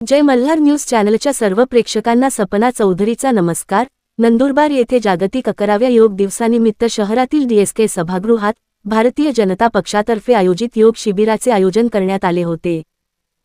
जय Malhar news चॅनलच्या सर्व प्रेक्षकांना सपना चौधरीचा नमस्कार। नंदुरबार येथे जागतिक 11व्या योग दिवसानिमित्त शहरातील डीएसके सभागृहात भारतीय जनता पक्षातर्फे आयोजित योग शिबिराचे आयोजन करण्यात आले होते।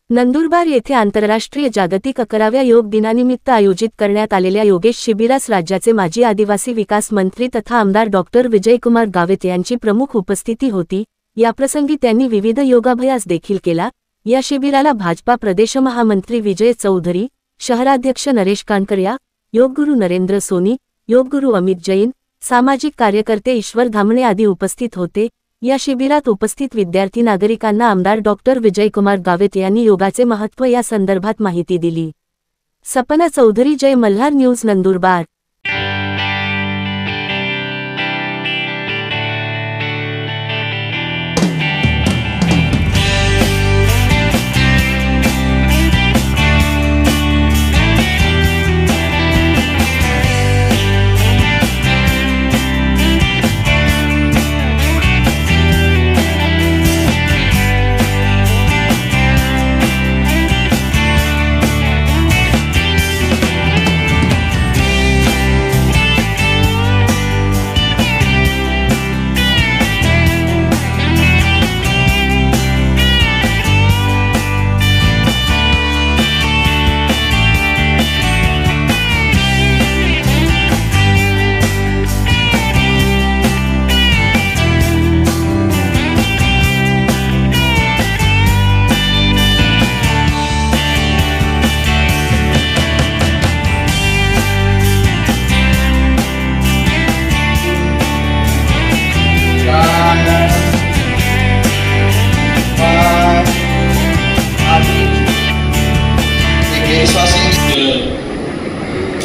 नंदुरबार येथे आंतरराष्ट्रीय जागतिक 11व्या योग दिनानिमित्त आयोजित करण्यात आलेल्या योगेश शिबिरास राज्याचे माजी आदिवासी विकास मंत्री तथा आमदार डॉक्टर विजयकुमार गावित यांची प्रमुख उपस्थिती होती। याप्रसंगी त्यांनी विविध योगाभ्यास देखील केला। या शिबिराला भाजपा प्रदेश महामंत्री विजय चौधरी, शहराध्यक्ष नरेश कानकरिया, योगगुरु नरेंद्र सोनी, योगगुरु अमित जैन, सामाजिक कार्यकर्ते ईश्वर धामणे आदी उपस्थित होते। या शिबिरात उपस्थित विद्यार्थी नागरिकांना आमदार डॉक्टर विजयकुमार गावित यांनी योगाचे महत्त्व या संदर्भात माहिती दिली। सपना चौधरी, जय मल्हार न्यूज, नंदुरबार।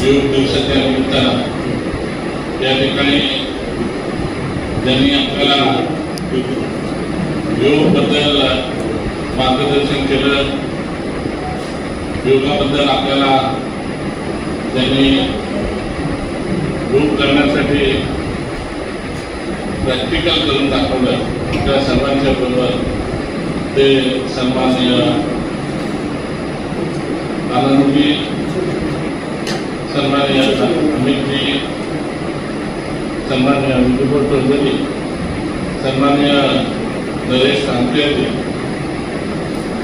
योग दिवसाच्या निमित्तानं या ठिकाणी ज्यांनी आपल्याला योगबद्दल मार्गदर्शन केलं, योगाबद्दल आपल्याला ज्यांनी योग करण्यासाठी प्रॅक्टिकल करून दाखवलं, त्या सर्वांच्या बरोबर ते सन्माननीय आनंदजी, सन्माननीय अमितजी, सन्माननीय विजयकुमार चौधरी, सन्माननीय नरेश कानकरिया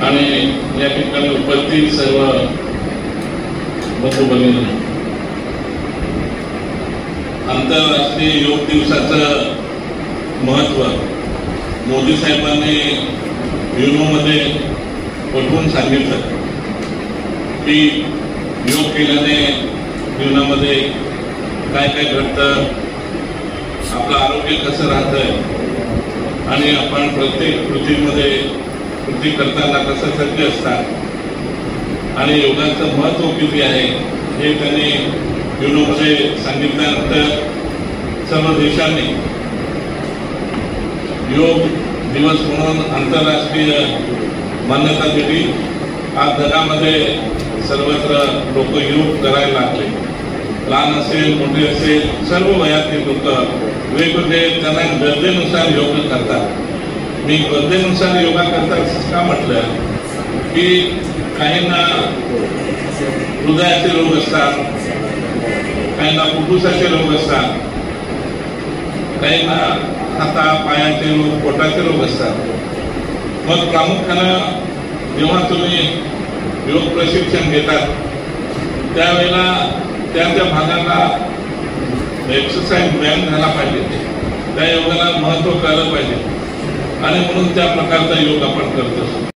आणि या ठिकाणी उपस्थित सर्व बंधू भगिनी, आंतरराष्ट्रीय योग दिवसाचं महत्त्व मोदी साहेबांनी युनोमध्ये पटवून सांगितलं की योग केल्याने जीवनामध्ये काय काय घडतं, आपलं आरोग्य कसं राहतंय आणि आपण प्रत्येक कृती करताना कसं सज्ज असतात आणि योगाचं महत्त्व किती आहे हे त्यांनी युनोमध्ये सांगितल्यानंतर सर्व देशांनी योग दिवस म्हणून आंतरराष्ट्रीय मान्यता दिली। आज जगामध्ये सर्वत्र लोक योग करायला लागले, लहान असेल मोठे असेल सर्व वयातील लोक वेगवेगळे त्यांना गरजेनुसार योग करतात। मी गरजेनुसार योगा करतात का म्हटलं की काहींना हृदयाचे रोग असतात, काहींना फुफ्फुसाचे रोग असतात, काहींना हाता पायाचे रोग, पोटाचे रोग असतात। मग प्रामुख्यानं जेव्हा तुम्ही योग प्रशिक्षण घेतात त्यावेळेला त्या भागाला एक्सरसाइज व्यायाम झाला पाहिजे, त्या योगाला महत्त्व कळलं पाहिजे आणि म्हणून त्या प्रकारचा योग आपण करत असतो।